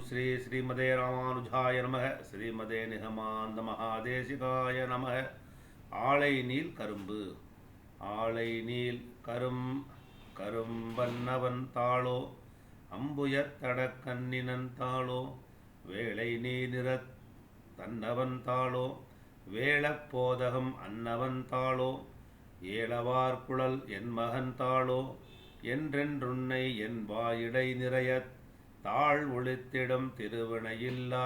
ஸ்ரீ ஸ்ரீமதே ராமானுஜாய நம. ஸ்ரீமதே நிகமாந்த மகாதேசிகாய நம. ஆலை நீல் கரும்பு. ஆலை நீல் கரும்பன்னவன் தாளோ அம்புயத் தடக்கண்ணினன் தாளோ வேளை நீ நிறத் தன்னவன் தாளோ வேளப் போதகம் அன்னவன் தாளோ ஏலவார் குழல் என் மகன் தாளோ என்றென்றுன்னை என் வாயிடை நிறையத் தாழ் ஒளித்திடும் திருவினையில்லா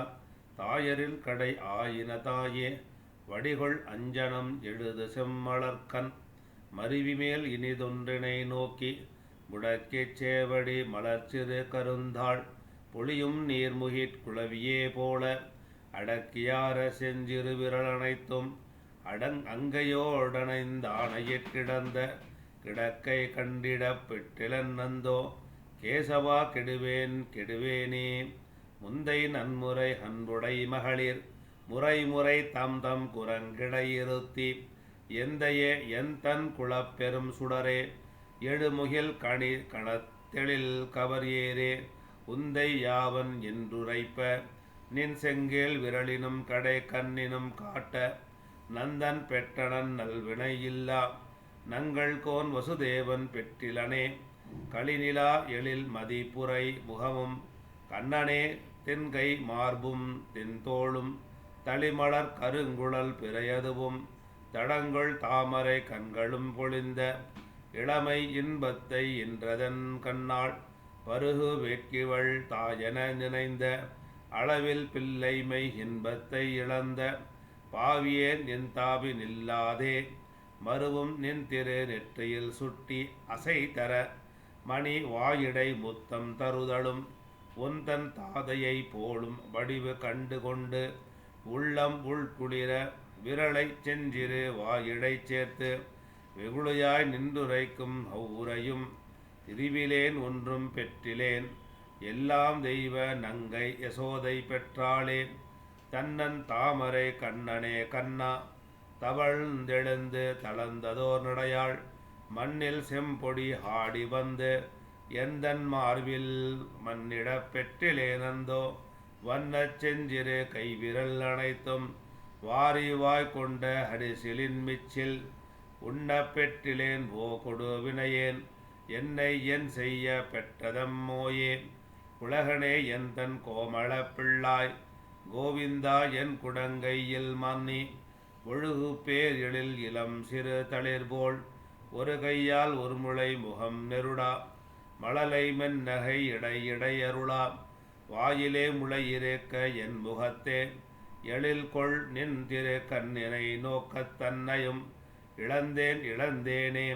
தாயரில் கடை ஆயின தாயே வடிகொள் அஞ்சனம் எழுது செம்மலர்கண் மருவிமேல் இனிதொன்றினை நோக்கி முடக்கிச் சேவடி மலர்ச்சிறு கருந்தாள் பொழியும் நீர்முகிற் குளவியே போல அடக்கியார செஞ்சிறு விரலனைத்தும் அங்கையோடனைந்தானையிற் கிடந்த கிடக்கை கண்டிடப் பெற்றிலன் நந்தோ கேசவா கெடுவேனே முந்தை நன்முறை அன்புடை மகளிர் முறை தம் குரங்கிடை இருத்தி எந்தையே என் தன் குளப்பெரும் சுடரே எழுமுகில் கணத்தெழில் கவர் ஏரே உந்தை யாவன் என்றுரைப்ப நின் செங்கேல் விரலினும் கடை கண்ணினும் காட்ட நந்தன் பெற்றனன் நல்வினை இல்லா நங்கள் கோன் வசுதேவன் பெற்றிலனே களிநிலா எழில் மதிப்புரை முகமும் கண்ணனே தென்கை மார்பும் தென்தோளும் தளிமலர் கருங்குழல் பிறையதுவும் தடங்கொள் தாமரை கண்களும் பொழிந்த இளமை இன்பத்தை இன்றதன் கண்ணாள் பருகு வேட்கிவள் தாயென நினைந்த அளவில் பிள்ளைமை இன்பத்தை இழந்த பாவியேன் என் தாவி நில்லாதே மருவும் நின் திரு நெற்றியில் சுட்டி அசை தர மணி வாயிடை முத்தம் தருதலும் ஒந்தன் தாதையை போலும் வடிவு கண்டு கொண்டு உள்ளம் உள்குளிர விரலை செஞ்சிறு வாயிடை சேர்த்து வெகுளியாய் நின்றுரைக்கும் அவ்வுரையும் திரிவிலேன் ஒன்றும் பெற்றிலேன் எல்லாம் தெய்வ நங்கை யசோதை பெற்றாளேன் தன்னன் தாமரை கண்ணனே கண்ணா தவழ்ந்தெழுந்து தளர்ந்ததோர் நடையாள் மண்ணில் செம்பொடி ஆடி வந்து எந்தன் மார்பில் மண்ணிடப் பெற்றிலேனந்தோ வண்ணச் செஞ்சிறு கைவிரல் அனைத்தும் வாரிவாய் கொண்ட அரிசிலின் மிச்சில் உண்ணப் பெற்றிலேன் ஓ கொடு வினையேன் என்னை என் செய்ய பெற்றதம் மோயே உலகனே என் தன் கோமள பிள்ளாய் கோவிந்தா என் குடங்கையில் மன்னி ஒழுகு பேர் எழில் இளம் சிறு தளிர்போல் ஒரு கையால் ஒரு முளை முகம் நெருடா மழலை மென்னகை இடை அருளா வாயிலே முளை இருக்க என் முகத்தே எழில் கொள் நின் திரு கண்ணினை நோக்கத் தன்னையும் இழந்தேனே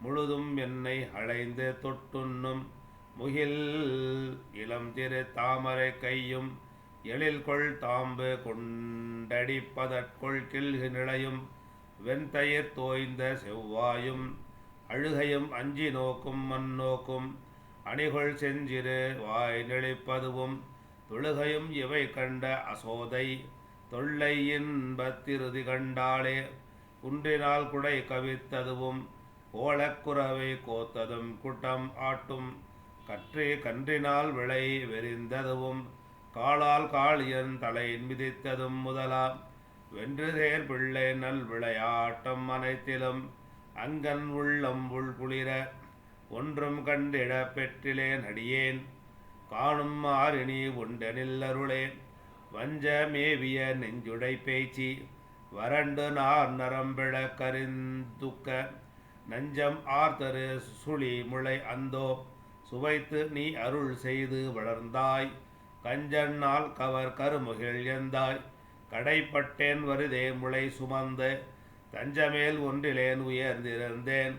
முழுதும் என்னை அழைந்து தொட்டுண்ணும் முகில் இளம் திரு தாமரை கையும் எழில் கொள் தாம்பு கொண்டடிப்பதற்கொள் கில்கு நிலையும் வெண்தயிர் தோய்ந்த செவ்வாயும் அழுகையும் அஞ்சி நோக்கும் மண்ணோக்கும் அணிகொள் செஞ்சிறு வாய் நெளிப்பதுவும் தொழுகையும் இவை கண்ட அசோதை தொல்லை இன்பத்திருதி கண்டாளே குன்றினால் குடை கவித்ததுவும் கோலக்குறவை கோத்ததும் குட்டம் ஆட்டும் கன்றினால் விளை வெறிந்ததுவும் காலால் காளியன் தலை மிதித்ததும் முதலா வென்றுதேர் பிள்ளை நல் விளையாட்டம் அனைத்திலும் அங்கன் உள்ளம் உள்குளிர ஒன்றும் கண்டிட பெற்றிலேன் அடியேன் காணும் மாறினி உண்டனில் அருளே வஞ்ச மேவிய நெஞ்சுடை பேச்சி வறண்டு நார் நரம்பிழ கரிந்துக்க நஞ்சம் ஆர்த்தரு சுழி முளை அந்தோ சுவைத்து நீ அருள் செய்து வளர்ந்தாய் கஞ்சன்னால் கவர் கருமுகில் எந்தாய் கடைப்பட்டேன் வருதே முளை சுமந்து தஞ்சமேல் ஒன்றிலேன் உயர்ந்திருந்தேன்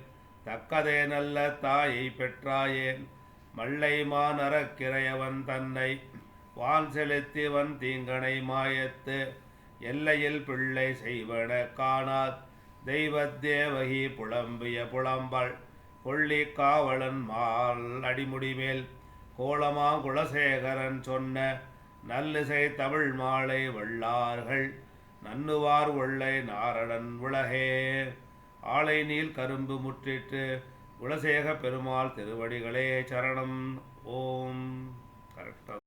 தக்கதே நல்ல தாயை பெற்றாயேன் மல்லை மாநரக்கிறையவன் தன்னை வான் செலுத்திவன் தீங்கனை மாயத்து எல்லையில் பிள்ளை செய்வன காணாத் தெய்வத்தேவகி புலம்பிய புலம்பல் கொள்ளி காவலன் மால் அடிமுடிமேல் கோலமா குலசேகரன் சொன்ன நல்லிசை தமிழ் மாலை வல்லார்கள் நன்னுவார் ஒள்ளை நாரணன் உலகே. ஆலை நீல் கரும்பு முற்றிற்று. குலசேக பெருமாள் திருவடிகளே சரணம். ஓம். கரெக்டாக